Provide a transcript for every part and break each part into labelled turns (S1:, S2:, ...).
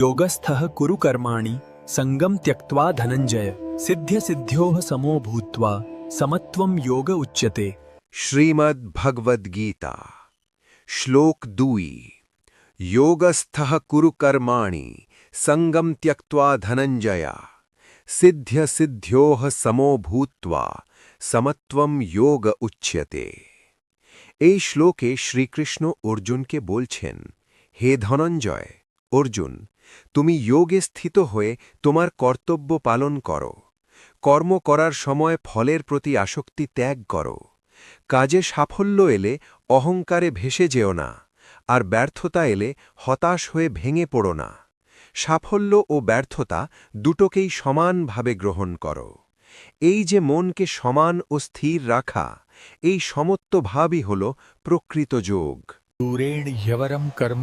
S1: योगस्थः कुरु कर्माणि संगम त्यक्त्वा धनंजय सिद्ध्यसिद्ध्योः समो भूत्वा समत्वं योग उच्यते।
S2: श्रीमद् भगवद गीता श्लोक 2 योगस्थः कुरु कर्माणि संगम त्यक्त्वा धनंजया सिद्ध्यसिद्ध्योः समो भूत्वा समत्वम योग उच्यते। এই শ্লোকে শ্রীকৃষ্ণ অর্জুনকে বলছেন, হে ধনঞ্জয়, অর্জুন, তুমি যোগে স্থিত হয়ে তোমার কর্তব্য পালন করো। কর্ম করার সময় ফলের প্রতি আসক্তি ত্যাগ করো। কাজে সাফল্য এলে অহংকারে ভেসে যেও না, আর ব্যর্থতা এলে হতাশ হয়ে ভেঙে পড়ো না। সাফল্য ও ব্যর্থতা দুটোকেই সমানভাবে গ্রহণ করো। এই যে মনকে সমান ও স্থির রাখা, এই সমত্ব ভাবই হল প্রকৃত যোগ।
S1: दूरेण ह्यवरं कर्म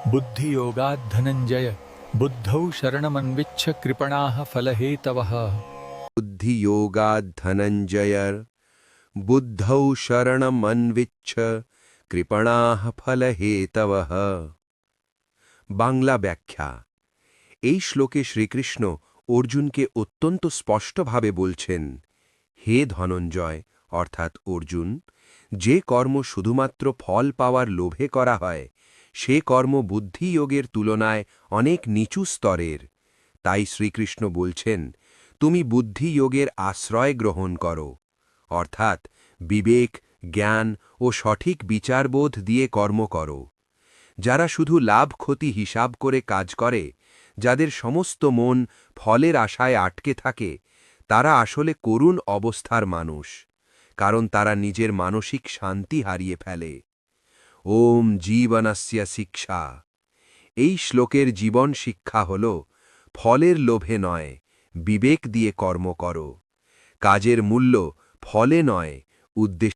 S1: बुद्धियोगात् धनंजय बुद्धौ शरणमन्विच्छ कृपणाः फलहेतवः।
S2: बुद्धियोगात् धनंजयर बुद्धौ शरणमन्विच्छ কৃপণাঃ ফলহেতবঃ। বাংলা ব্যাখ্যা। এই শ্লোকে শ্রীকৃষ্ণ অর্জুনকে অত্যন্ত স্পষ্টভাবে বলছেন, হে ধনঞ্জয় অর্থাৎ অর্জুন, যে কর্ম শুধুমাত্র ফল পাওয়ার লোভে করা হয়, সে কর্ম বুদ্ধিযোগের তুলনায় অনেক নিচু স্তরের। তাই শ্রীকৃষ্ণ বলছেন, তুমি বুদ্ধিযোগের আশ্রয় গ্রহণ করো, অর্থাৎ বিবেক, জ্ঞান ও সঠিক বিচারবোধ দিয়ে কর্ম করো। যারা শুধু লাভ ক্ষতি হিসাব করে কাজ করে, যাদের সমস্ত মন ফলের আশায় আটকে থাকে, তারা আসলে করুণ অবস্থার মানুষ, কারণ তারা নিজের মানসিক শান্তি হারিয়ে ফেলে। ওম জীবনস্য শিক্ষা। এই শ্লোকের জীবন শিক্ষা হল, ফলের লোভে নয়, বিবেক দিয়ে কর্ম করো। কাজের মূল্য ফলে নয়, উদ্দেশ্য